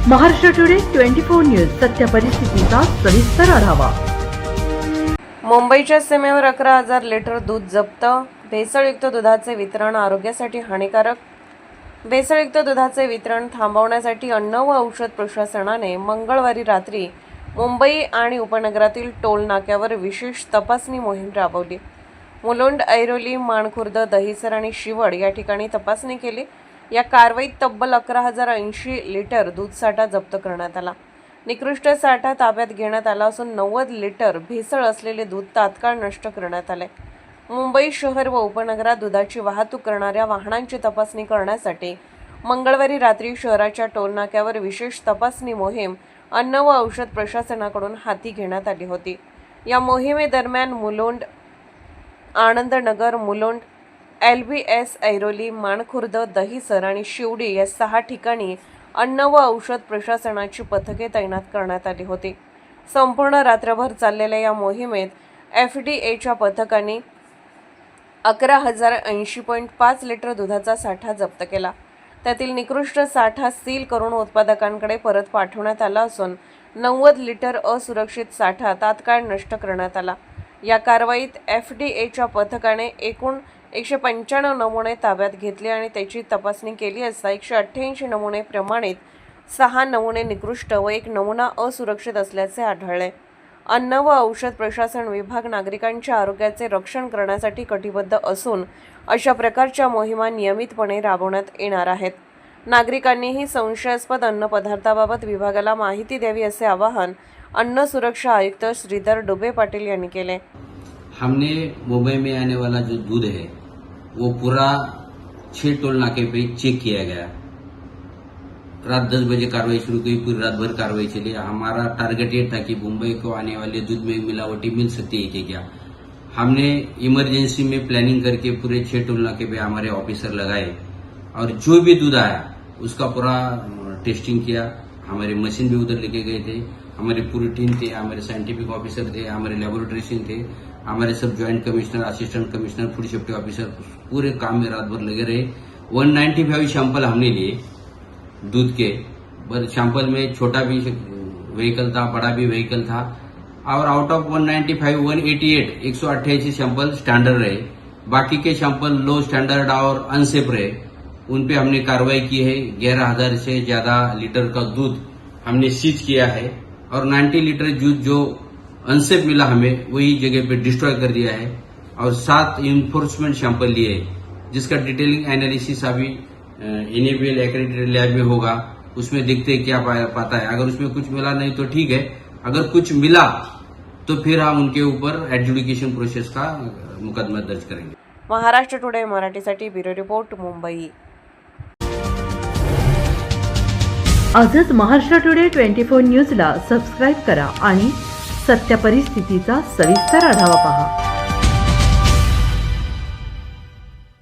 Maharashtra today 24 news सत्य परिस्थितीचा सविस्तर आढावा। मुंबईच्या सीमेवर 11,000 लिटर दूध जप्त। भेसळयुक्त दुधाचे वितरण आरोग्यासाठी हानिकारक। भेसळयुक्त दुधाचे वितरण थांबवण्यासाठी अन्न व औषध प्रशासनाने मंगळवारी रात्री मुंबई आणि उपनगरातील टोल नाक्यावर विशेष तपासणी मोहीम राबवली। मुलुंड, ऐरोली, माणखुर्द, दहिसर आणि शिवड या ठिकाणी तपासणी केली। या कारवाईत तब्बल 11,080 लिटर दूध साठा जप्त करण्यात आला। निकृष्ट साठा ताब्यात घेण्यात आला असून 90 लिटर भेसळ असलेले दूध तात्काळ नष्ट करण्यात आले। मुंबई शहर व उपनगरात दुधाची वाहतूक करणाऱ्या वाहनांची तपासणी करण्यासाठी मंगळवारी रात्री शहराच्या टोलनाक्यावर विशेष तपासणी मोहीम अन्न व औषध प्रशासनाकडून हाती घेण्यात आली होती। या मोहिमेदरम्यान मुलुंड, आनंदनगर, मुलुंड, LBS, ऐरोली, माणखुर्द, दहिसर आणि शिवडी या 6 ठिकाणी अन्न व औषध प्रशासनाची पथके तैनात करण्यात आली होती। संपूर्ण रात्रभर चाललेल्या या मोहिमेत FDAच्या पथकांनी 11,080.5 लिटर दुधाचा साठा जप्त केला। त्यातील निकृष्ट साठा सील करून उत्पादकांकडे परत पाठवण्यात आला असून 90 लिटर असुरक्षित साठा तात्काळ नष्ट करण्यात आला। या कारवाईत FDAच्या पथकाने एकूण 195 नमुने ताब्यात घेतले आणि त्याची तपासणी केली असता 188 नमुने प्रमाणित, 6 नमुने निकृष्ट व 1 नमुना असुरक्षित असल्याचे आढळले। अन्न व औषध प्रशासन विभाग नागरिकांच्या आरोग्याचे रक्षण करण्यासाठी कटिबद्ध असून अशा प्रकारच्या मोहिमा नियमितपणे राबवण्यात येणार आहेत। नागरिकांनीही संशयास्पद अन्न पदार्थाबाबत विभागाला माहिती द्यावी असे आवाहन अन्न सुरक्षा आयुक्त श्रीधर डुबे पाटील यांनी केले। हमने मुंबई में आने वाला जो दूध है वो पूरा 6 टोल नाके पे चेक किया गया। रात 10 बजे कार्रवाई शुरू की, पूरी रात भर कार्रवाई चली। हमारा टारगेट ये था कि मुंबई को आने वाले दूध में मिलावटी मिल सकती है कि क्या। हमने इमरजेंसी में प्लानिंग करके पूरे 6 टोल नाके पे हमारे ऑफिसर लगाए और जो भी दूध आया उसका पूरा टेस्टिंग किया। हमारे मशीन भी उधर लेके गए थे, हमारी पूरी टीम थे, हमारे साइंटिफिक ऑफिसर थे, हमारे लेबोरेटरीशियन थे, हमारे सब joint commissioner, assistant commissioner, food safety officer पूरे काम में रात भर लगे रहे। 195 सैंपल हमने लिए दूध के। सैंपल में छोटा भी व्हीकल था, बड़ा भी व्हीकल था और आउट ऑफ 195 188 सैंपल स्टैंडर्ड रहे। बाकी के सैंपल लो स्टैंडर्ड और अनसेफ रहे। उन पे हमने कार्रवाई की है। 11,000 से ज्यादा लीटर का दूध हमने सीज किया है और 90 लीटर दूध जो अनसेफ मिला हमें वही जगह पे डिस्ट्रॉय कर दिया है और 7 इन्फोर्समेंट सैंपल लिए है, जिसका डिटेलिंग एनालिसिस अभी इनेबल एक्रेडिटेड लैब में होगा। उसमें देखते हैं क्या पाता है। अगर उसमें कुछ मिला नहीं तो ठीक है, अगर कुछ मिला तो फिर हम उनके ऊपर एडजुडिकेशन प्रोसेस का मुकदमा दर्ज करेंगे। महाराष्ट्र टुडे मराठीसाठी ब्युरो रिपोर्ट, मुंबई। आजच महाराष्ट्र टुडे 24 न्यूजला सबस्क्राईब करा आणि सत्य परिस्थितीचा सविस्तर आढावा पहा।